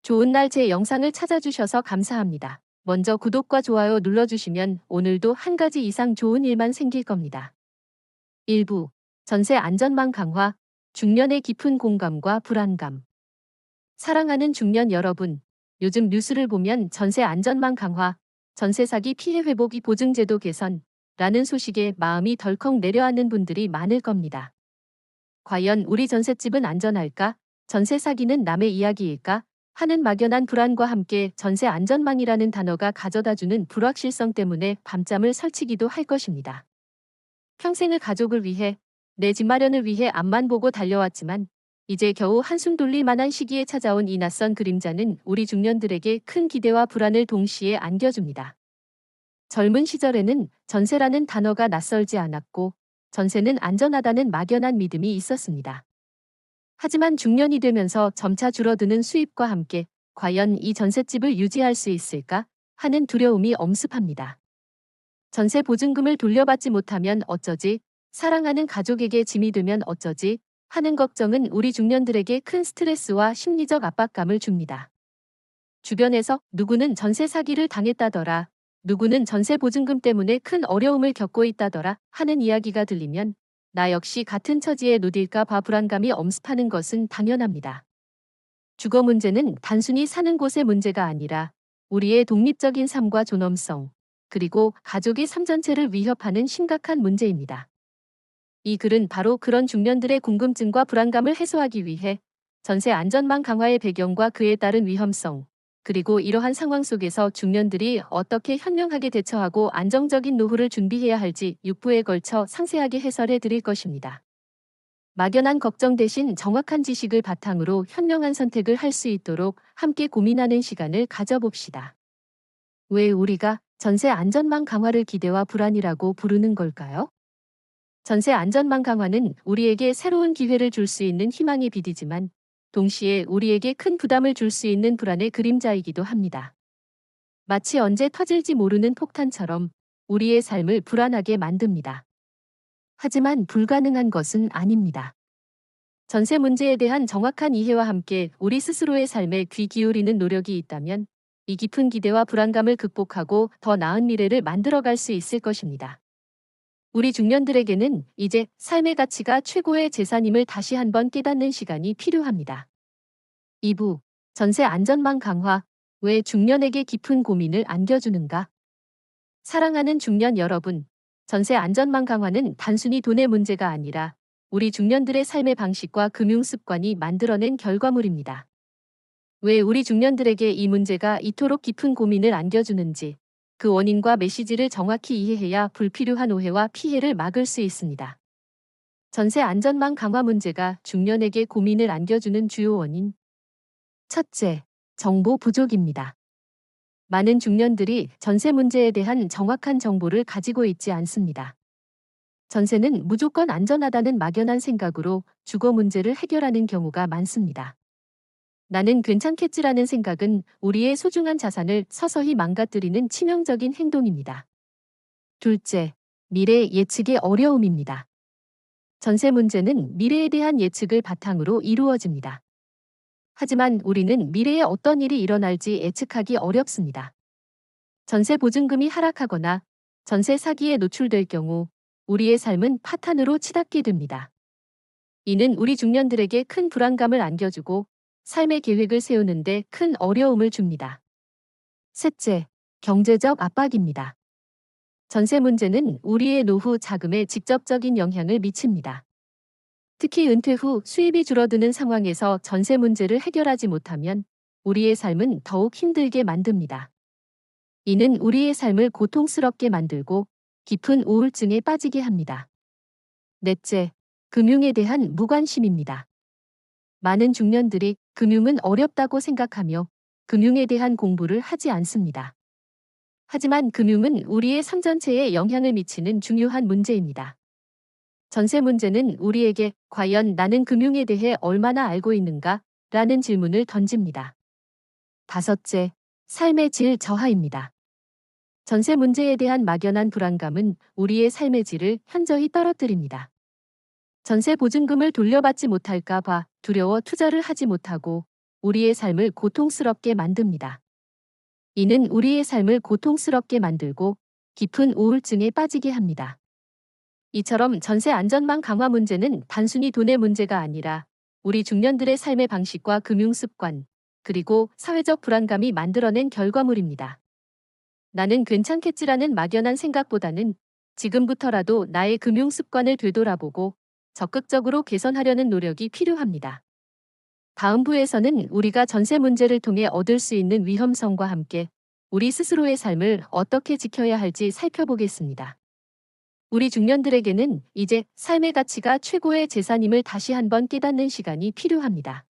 좋은 날 제 영상을 찾아주셔서 감사합니다. 먼저 구독과 좋아요 눌러주시면 오늘도 한 가지 이상 좋은 일만 생길 겁니다. 일부 전세 안전망 강화, 중년의 깊은 공감과 불안감. 사랑하는 중년 여러분, 요즘 뉴스를 보면 전세 안전망 강화, 전세 사기 피해 회복이 보증제도 개선라는 소식에 마음이 덜컥 내려앉는 분들이 많을 겁니다. 과연 우리 전셋집은 안전할까? 전세 사기는 남의 이야기일까? 하는 막연한 불안과 함께 전세 안전망이라는 단어가 가져다주는 불확실성 때문에 밤잠을 설치기도 할 것입니다. 평생을 가족을 위해, 내 집 마련을 위해 앞만 보고 달려왔지만 이제 겨우 한숨 돌릴 만한 시기에 찾아온 이 낯선 그림자는 우리 중년들에게 큰 기대와 불안을 동시에 안겨줍니다. 젊은 시절에는 전세라는 단어가 낯설지 않았고 전세는 안전하다는 막연한 믿음이 있었습니다. 하지만 중년이 되면서 점차 줄어드는 수입과 함께 과연 이 전셋집을 유지할 수 있을까 하는 두려움이 엄습합니다. 전세 보증금을 돌려받지 못하면 어쩌지, 사랑하는 가족에게 짐이 되면 어쩌지 하는 걱정은 우리 중년들에게 큰 스트레스와 심리적 압박감을 줍니다. 주변에서 누구는 전세 사기를 당했다더라, 누구는 전세 보증금 때문에 큰 어려움을 겪고 있다더라 하는 이야기가 들리면 나 역시 같은 처지에 놓일까 봐 불안감이 엄습하는 것은 당연합니다. 주거 문제는 단순히 사는 곳의 문제가 아니라 우리의 독립적인 삶과 존엄성, 그리고 가족의 삶 전체를 위협하는 심각한 문제입니다. 이 글은 바로 그런 중년들의 궁금증과 불안감을 해소하기 위해 전세 안전망 강화의 배경과 그에 따른 위험성, 그리고 이러한 상황 속에서 중년들이 어떻게 현명하게 대처하고 안정적인 노후를 준비해야 할지 6부에 걸쳐 상세하게 해설해 드릴 것입니다. 막연한 걱정 대신 정확한 지식을 바탕으로 현명한 선택을 할 수 있도록 함께 고민하는 시간을 가져봅시다. 왜 우리가 전세 안전망 강화를 기대와 불안이라고 부르는 걸까요? 전세 안전망 강화는 우리에게 새로운 기회를 줄 수 있는 희망의 빛이지만 동시에 우리에게 큰 부담을 줄 수 있는 불안의 그림자이기도 합니다. 마치 언제 터질지 모르는 폭탄처럼 우리의 삶을 불안하게 만듭니다. 하지만 불가능한 것은 아닙니다. 전세 문제에 대한 정확한 이해와 함께 우리 스스로의 삶에 귀 기울이는 노력이 있다면 이 깊은 기대와 불안감을 극복하고 더 나은 미래를 만들어갈 수 있을 것입니다. 우리 중년들에게는 이제 삶의 가치가 최고의 재산임을 다시 한번 깨닫는 시간이 필요합니다. 2부 전세 안전망 강화, 왜 중년에게 깊은 고민을 안겨주는가? 사랑하는 중년 여러분, 전세 안전망 강화는 단순히 돈의 문제가 아니라 우리 중년들의 삶의 방식과 금융 습관이 만들어낸 결과물입니다. 왜 우리 중년들에게 이 문제가 이토록 깊은 고민을 안겨주는지, 그 원인과 메시지를 정확히 이해해야 불필요한 오해와 피해를 막을 수 있습니다. 전세 안전망 강화 문제가 중년에게 고민을 안겨주는 주요 원인. 첫째, 정보 부족입니다. 많은 중년들이 전세 문제에 대한 정확한 정보를 가지고 있지 않습니다. 전세는 무조건 안전하다는 막연한 생각으로 주거 문제를 해결하는 경우가 많습니다. 나는 괜찮겠지라는 생각은 우리의 소중한 자산을 서서히 망가뜨리는 치명적인 행동입니다. 둘째, 미래 예측의 어려움입니다. 전세 문제는 미래에 대한 예측을 바탕으로 이루어집니다. 하지만 우리는 미래에 어떤 일이 일어날지 예측하기 어렵습니다. 전세 보증금이 하락하거나 전세 사기에 노출될 경우 우리의 삶은 파탄으로 치닫게 됩니다. 이는 우리 중년들에게 큰 불안감을 안겨주고 삶의 계획을 세우는데 큰 어려움을 줍니다. 셋째, 경제적 압박입니다. 전세 문제는 우리의 노후 자금에 직접적인 영향을 미칩니다. 특히 은퇴 후 수입이 줄어드는 상황에서 전세 문제를 해결하지 못하면 우리의 삶은 더욱 힘들게 만듭니다. 이는 우리의 삶을 고통스럽게 만들고 깊은 우울증에 빠지게 합니다. 넷째, 금융에 대한 무관심입니다. 많은 중년들이 금융은 어렵다고 생각하며 금융에 대한 공부를 하지 않습니다. 하지만 금융은 우리의 삶 전체에 영향을 미치는 중요한 문제입니다. 전세 문제는 우리에게 과연 나는 금융에 대해 얼마나 알고 있는가? 라는 질문을 던집니다. 다섯째, 삶의 질 저하입니다. 전세 문제에 대한 막연한 불안감은 우리의 삶의 질을 현저히 떨어뜨립니다. 전세 보증금을 돌려받지 못할까 봐 두려워 투자를 하지 못하고 우리의 삶을 고통스럽게 만듭니다. 이는 우리의 삶을 고통스럽게 만들고 깊은 우울증에 빠지게 합니다. 이처럼 전세 안전망 강화 문제는 단순히 돈의 문제가 아니라 우리 중년들의 삶의 방식과 금융 습관, 그리고 사회적 불안감이 만들어낸 결과물입니다. 나는 괜찮겠지라는 막연한 생각보다는 지금부터라도 나의 금융 습관을 되돌아보고 적극적으로 개선하려는 노력이 필요합니다. 다음 부에서는 우리가 전세 문제를 통해 얻을 수 있는 위험성과 함께 우리 스스로의 삶을 어떻게 지켜야 할지 살펴보겠습니다. 우리 중년들에게는 이제 삶의 가치가 최고의 재산임을 다시 한번 깨닫는 시간이 필요합니다.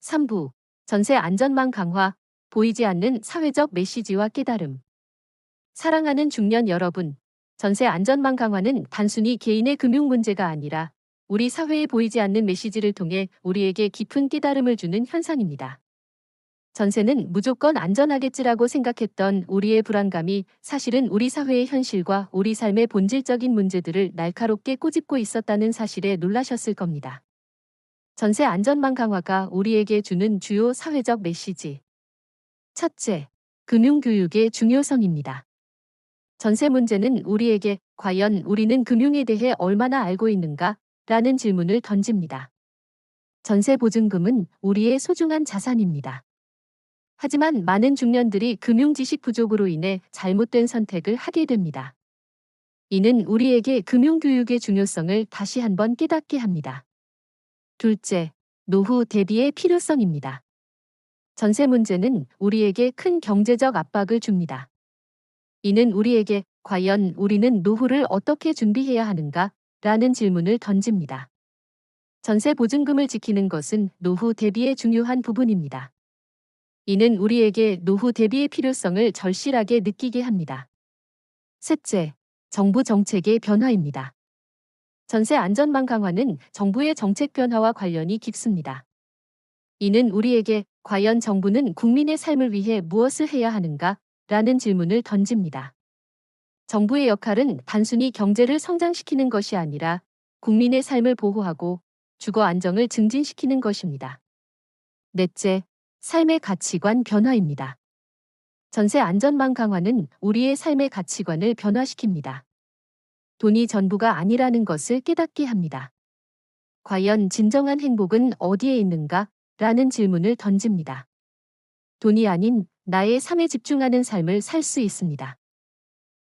3부. 전세 안전망 강화, 보이지 않는 사회적 메시지와 깨달음. 사랑하는 중년 여러분, 전세 안전망 강화는 단순히 개인의 금융 문제가 아니라 우리 사회에 보이지 않는 메시지를 통해 우리에게 깊은 깨달음을 주는 현상입니다. 전세는 무조건 안전하겠지라고 생각했던 우리의 불안감이 사실은 우리 사회의 현실과 우리 삶의 본질적인 문제들을 날카롭게 꼬집고 있었다는 사실에 놀라셨을 겁니다. 전세 안전망 강화가 우리에게 주는 주요 사회적 메시지. 첫째, 금융교육의 중요성입니다. 전세 문제는 우리에게 과연 우리는 금융에 대해 얼마나 알고 있는가? 라는 질문을 던집니다. 전세 보증금은 우리의 소중한 자산입니다. 하지만 많은 중년들이 금융 지식 부족으로 인해 잘못된 선택을 하게 됩니다. 이는 우리에게 금융교육의 중요성을 다시 한번 깨닫게 합니다. 둘째, 노후 대비의 필요성입니다. 전세 문제는 우리에게 큰 경제적 압박을 줍니다. 이는 우리에게 과연 우리는 노후를 어떻게 준비해야 하는가? 라는 질문을 던집니다. 전세 보증금을 지키는 것은 노후 대비의 중요한 부분입니다. 이는 우리에게 노후 대비의 필요성을 절실하게 느끼게 합니다. 셋째, 정부 정책의 변화입니다. 전세 안전망 강화는 정부의 정책 변화와 관련이 깊습니다. 이는 우리에게 과연 정부는 국민의 삶을 위해 무엇을 해야 하는가? 라는 질문을 던집니다. 정부의 역할은 단순히 경제를 성장시키는 것이 아니라 국민의 삶을 보호하고 주거 안정을 증진시키는 것입니다. 넷째, 삶의 가치관 변화입니다. 전세 안전망 강화는 우리의 삶의 가치관을 변화시킵니다. 돈이 전부가 아니라는 것을 깨닫게 합니다. 과연 진정한 행복은 어디에 있는가? 라는 질문을 던집니다. 돈이 아닌 나의 삶에 집중하는 삶을 살 수 있습니다.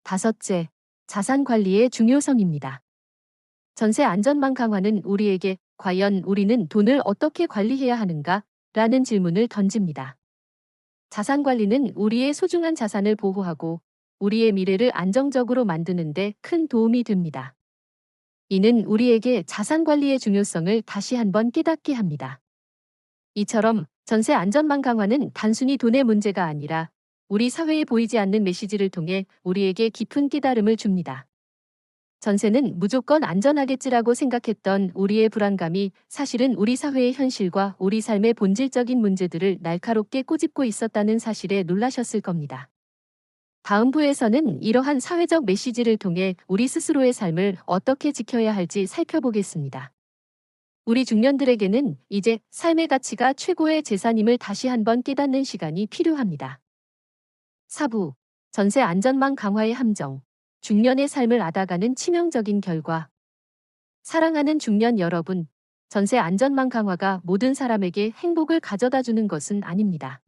다섯째, 자산 관리의 중요성입니다. 전세 안전망 강화는 우리에게 과연 우리는 돈을 어떻게 관리해야 하는가? 라는 질문을 던집니다. 자산 관리는 우리의 소중한 자산을 보호하고 우리의 미래를 안정적으로 만드는 데 큰 도움이 됩니다. 이는 우리에게 자산 관리의 중요성을 다시 한번 깨닫게 합니다. 이처럼 전세 안전망 강화는 단순히 돈의 문제가 아니라 우리 사회에 보이지 않는 메시지를 통해 우리에게 깊은 깨달음을 줍니다. 전세는 무조건 안전하겠지라고 생각했던 우리의 불안감이 사실은 우리 사회의 현실과 우리 삶의 본질적인 문제들을 날카롭게 꼬집고 있었다는 사실에 놀라셨을 겁니다. 다음 부에서는 이러한 사회적 메시지를 통해 우리 스스로의 삶을 어떻게 지켜야 할지 살펴보겠습니다. 우리 중년들에게는 이제 삶의 가치가 최고의 재산임을 다시 한번 깨닫는 시간이 필요합니다. 4부. 전세 안전망 강화의 함정. 중년의 삶을 앓아가는 치명적인 결과. 사랑하는 중년 여러분, 전세 안전망 강화가 모든 사람에게 행복을 가져다 주는 것은 아닙니다.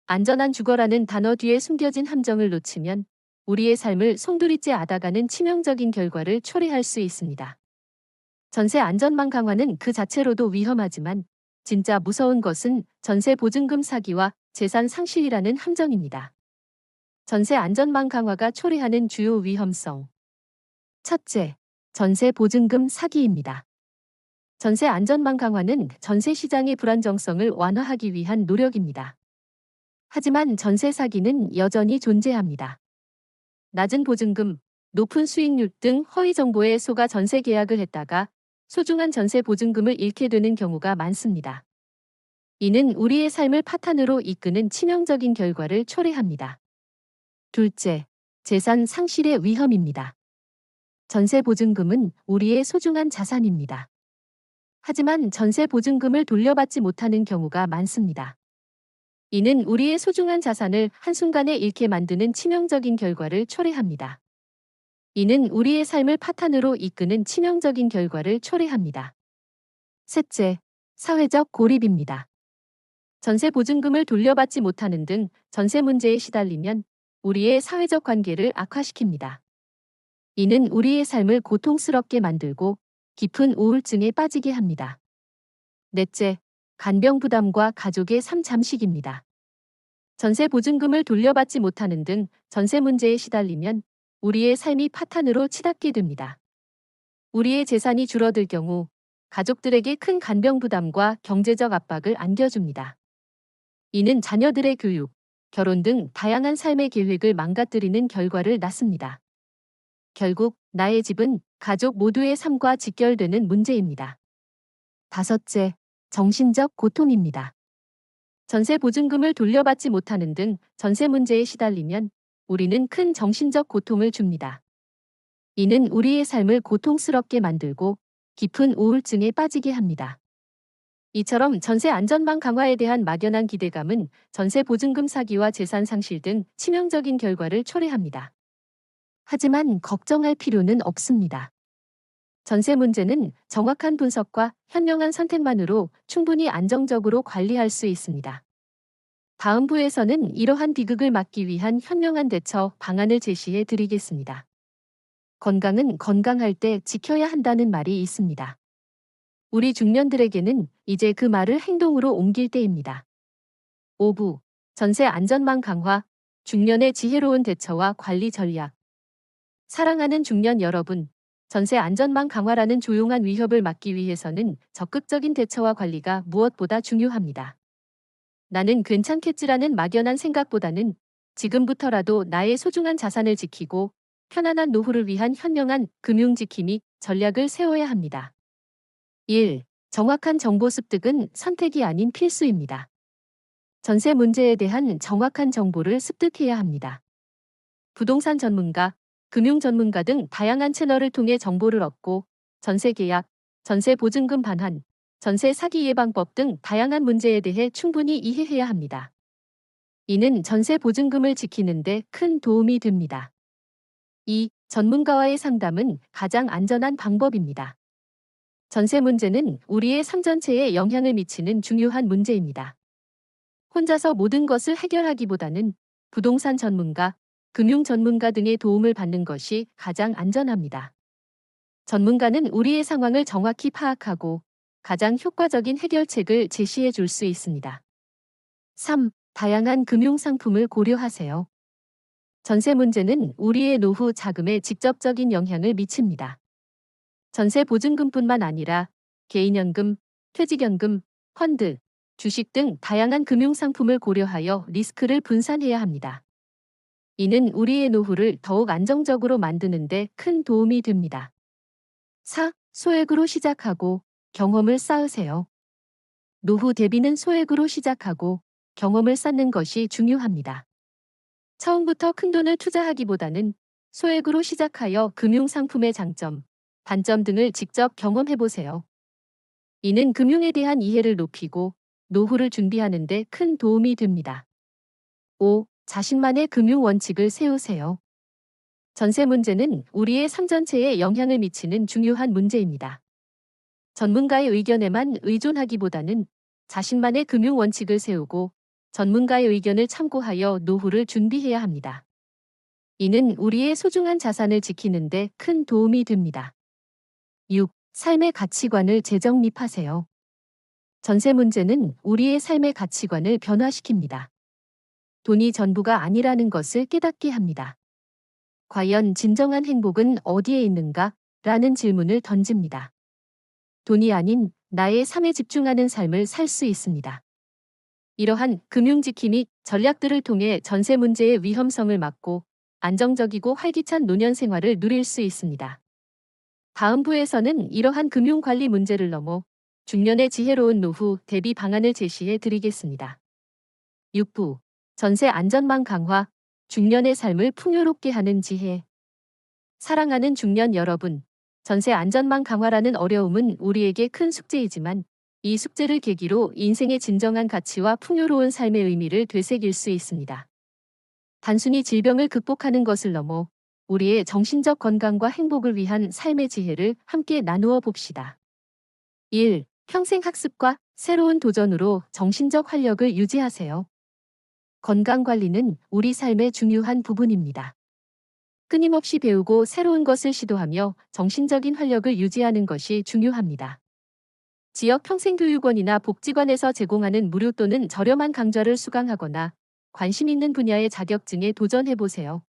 안전한 주거라는 단어 뒤에 숨겨진 함정을 놓치면 우리의 삶을 송두리째 앓아가는 치명적인 결과를 초래할 수 있습니다. 전세 안전망 강화는 그 자체로도 위험하지만 진짜 무서운 것은 전세 보증금 사기와 재산 상실이라는 함정입니다. 전세 안전망 강화가 초래하는 주요 위험성. 첫째, 전세 보증금 사기입니다. 전세 안전망 강화는 전세 시장의 불안정성을 완화하기 위한 노력입니다. 하지만 전세 사기는 여전히 존재합니다. 낮은 보증금, 높은 수익률 등 허위 정보에 속아 전세 계약을 했다가 소중한 전세 보증금을 잃게 되는 경우가 많습니다. 이는 우리의 삶을 파탄으로 이끄는 치명적인 결과를 초래합니다. 둘째, 재산 상실의 위험입니다. 전세 보증금은 우리의 소중한 자산입니다. 하지만 전세 보증금을 돌려받지 못하는 경우가 많습니다. 이는 우리의 소중한 자산을 한순간에 잃게 만드는 치명적인 결과를 초래합니다. 이는 우리의 삶을 파탄으로 이끄는 치명적인 결과를 초래합니다. 셋째, 사회적 고립입니다. 전세 보증금을 돌려받지 못하는 등 전세 문제에 시달리면 우리의 사회적 관계를 악화시킵니다. 이는 우리의 삶을 고통스럽게 만들고 깊은 우울증에 빠지게 합니다. 넷째, 간병 부담과 가족의 삶 잠식입니다. 전세 보증금을 돌려받지 못하는 등 전세 문제에 시달리면 우리의 삶이 파탄으로 치닫게 됩니다. 우리의 재산이 줄어들 경우 가족들에게 큰 간병 부담과 경제적 압박을 안겨줍니다. 이는 자녀들의 교육, 결혼 등 다양한 삶의 계획을 망가뜨리는 결과를 낳습니다. 결국 나의 집은 가족 모두의 삶과 직결되는 문제입니다. 다섯째, 정신적 고통입니다. 전세 보증금을 돌려받지 못하는 등 전세 문제에 시달리면 우리는 큰 정신적 고통을 줍니다. 이는 우리의 삶을 고통스럽게 만들고 깊은 우울증에 빠지게 합니다. 이처럼 전세 안전망 강화에 대한 막연한 기대감은 전세 보증금 사기와 재산 상실 등 치명적인 결과를 초래합니다. 하지만 걱정할 필요는 없습니다. 전세 문제는 정확한 분석과 현명한 선택만으로 충분히 안정적으로 관리할 수 있습니다. 다음 부에서는 이러한 비극을 막기 위한 현명한 대처 방안을 제시해 드리겠습니다. 건강은 건강할 때 지켜야 한다는 말이 있습니다. 우리 중년들에게는 이제 그 말을 행동으로 옮길 때입니다. 5부 전세 안전망 강화, 중년의 지혜로운 대처와 관리 전략. 사랑하는 중년 여러분, 전세 안전망 강화라는 조용한 위협을 막기 위해서는 적극적인 대처와 관리가 무엇보다 중요합니다. 나는 괜찮겠지라는 막연한 생각보다는 지금부터라도 나의 소중한 자산을 지키고 편안한 노후를 위한 현명한 금융 지킴이 전략을 세워야 합니다. 1. 정확한 정보 습득은 선택이 아닌 필수입니다. 전세 문제에 대한 정확한 정보를 습득해야 합니다. 부동산 전문가, 금융 전문가 등 다양한 채널을 통해 정보를 얻고 전세 계약, 전세 보증금 반환, 전세 사기 예방법 등 다양한 문제에 대해 충분히 이해해야 합니다. 이는 전세 보증금을 지키는 데 큰 도움이 됩니다. 2. 전문가와의 상담은 가장 안전한 방법입니다. 전세 문제는 우리의 삶 전체에 영향을 미치는 중요한 문제입니다. 혼자서 모든 것을 해결하기보다는 부동산 전문가, 금융 전문가 등의 도움을 받는 것이 가장 안전합니다. 전문가는 우리의 상황을 정확히 파악하고 가장 효과적인 해결책을 제시해 줄 수 있습니다. 3. 다양한 금융 상품을 고려하세요. 전세 문제는 우리의 노후 자금에 직접적인 영향을 미칩니다. 전세 보증금뿐만 아니라 개인연금, 퇴직연금, 펀드, 주식 등 다양한 금융 상품을 고려하여 리스크를 분산해야 합니다. 이는 우리의 노후를 더욱 안정적으로 만드는 데 큰 도움이 됩니다. 4. 소액으로 시작하고 경험을 쌓으세요. 노후 대비는 소액으로 시작하고 경험을 쌓는 것이 중요합니다. 처음부터 큰돈을 투자하기보다는 소액으로 시작하여 금융 상품의 장점, 단점 등을 직접 경험해보세요. 이는 금융에 대한 이해를 높이고 노후를 준비하는 데 큰 도움이 됩니다. 5. 자신만의 금융 원칙을 세우세요. 전세 문제는 우리의 삶 전체에 영향을 미치는 중요한 문제입니다. 전문가의 의견에만 의존하기보다는 자신만의 금융 원칙을 세우고 전문가의 의견을 참고하여 노후를 준비해야 합니다. 이는 우리의 소중한 자산을 지키는 데 큰 도움이 됩니다. 6. 삶의 가치관을 재정립하세요. 전세 문제는 우리의 삶의 가치관을 변화시킵니다. 돈이 전부가 아니라는 것을 깨닫게 합니다. 과연 진정한 행복은 어디에 있는가? 라는 질문을 던집니다. 돈이 아닌 나의 삶에 집중하는 삶을 살 수 있습니다. 이러한 금융지킴 및 전략들을 통해 전세 문제의 위험성을 막고 안정적이고 활기찬 노년 생활을 누릴 수 있습니다. 다음 부에서는 이러한 금융관리 문제를 넘어 중년의 지혜로운 노후 대비 방안을 제시해 드리겠습니다. 6부 전세 안전망 강화, 중년의 삶을 풍요롭게 하는 지혜. 사랑하는 중년 여러분, 전세 안전망 강화라는 어려움은 우리에게 큰 숙제이지만 이 숙제를 계기로 인생의 진정한 가치와 풍요로운 삶의 의미를 되새길 수 있습니다. 단순히 질병을 극복하는 것을 넘어 우리의 정신적 건강과 행복을 위한 삶의 지혜를 함께 나누어 봅시다. 1. 평생 학습과 새로운 도전으로 정신적 활력을 유지하세요. 건강관리는 우리 삶의 중요한 부분입니다. 끊임없이 배우고 새로운 것을 시도하며 정신적인 활력을 유지하는 것이 중요합니다. 지역 평생교육원이나 복지관에서 제공하는 무료 또는 저렴한 강좌를 수강하거나 관심 있는 분야의 자격증에 도전해보세요.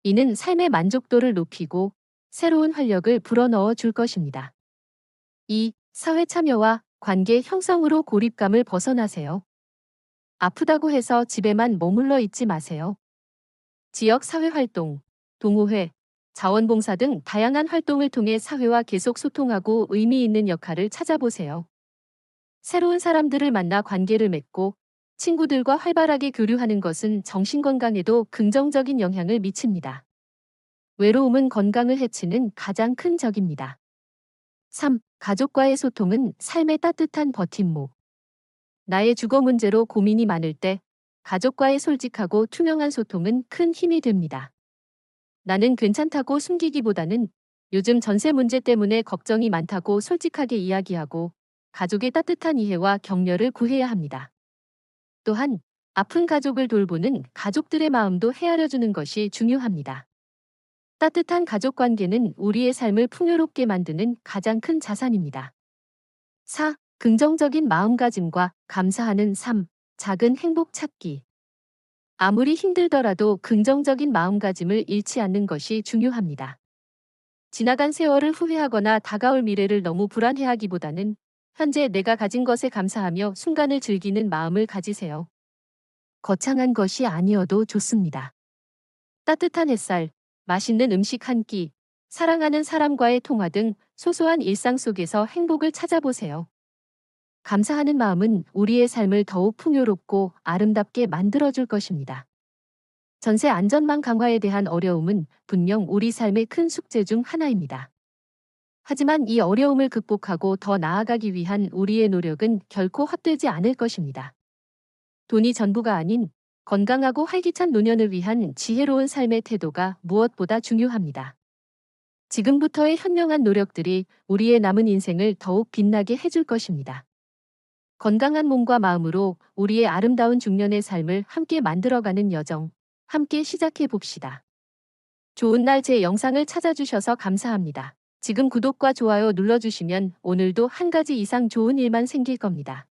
이는 삶의 만족도를 높이고 새로운 활력을 불어넣어 줄 것입니다. 2. 사회 참여와 관계 형성으로 고립감을 벗어나세요. 아프다고 해서 집에만 머물러 있지 마세요. 지역 사회 활동, 동호회, 자원봉사 등 다양한 활동을 통해 사회와 계속 소통하고 의미 있는 역할을 찾아보세요. 새로운 사람들을 만나 관계를 맺고 친구들과 활발하게 교류하는 것은 정신건강에도 긍정적인 영향을 미칩니다. 외로움은 건강을 해치는 가장 큰 적입니다. 3. 가족과의 소통은 삶의 따뜻한 버팀목. 나의 주거 문제로 고민이 많을 때 가족과의 솔직하고 투명한 소통은 큰 힘이 됩니다. 나는 괜찮다고 숨기기보다는 요즘 전세 문제 때문에 걱정이 많다고 솔직하게 이야기하고 가족의 따뜻한 이해와 격려를 구해야 합니다. 또한 아픈 가족을 돌보는 가족들의 마음도 헤아려주는 것이 중요합니다. 따뜻한 가족 관계는 우리의 삶을 풍요롭게 만드는 가장 큰 자산입니다. 4. 긍정적인 마음가짐과 감사하는 삶, 작은 행복 찾기. 아무리 힘들더라도 긍정적인 마음가짐을 잃지 않는 것이 중요합니다. 지나간 세월을 후회하거나 다가올 미래를 너무 불안해하기보다는 현재 내가 가진 것에 감사하며 순간을 즐기는 마음을 가지세요. 거창한 것이 아니어도 좋습니다. 따뜻한 햇살, 맛있는 음식 한 끼, 사랑하는 사람과의 통화 등 소소한 일상 속에서 행복을 찾아보세요. 감사하는 마음은 우리의 삶을 더욱 풍요롭고 아름답게 만들어줄 것입니다. 전세 안전망 강화에 대한 어려움은 분명 우리 삶의 큰 숙제 중 하나입니다. 하지만 이 어려움을 극복하고 더 나아가기 위한 우리의 노력은 결코 헛되지 않을 것입니다. 돈이 전부가 아닌 건강하고 활기찬 노년을 위한 지혜로운 삶의 태도가 무엇보다 중요합니다. 지금부터의 현명한 노력들이 우리의 남은 인생을 더욱 빛나게 해줄 것입니다. 건강한 몸과 마음으로 우리의 아름다운 중년의 삶을 함께 만들어가는 여정, 함께 시작해 봅시다. 좋은 날 제 영상을 찾아주셔서 감사합니다. 지금 구독과 좋아요 눌러주시면 오늘도 한 가지 이상 좋은 일만 생길 겁니다.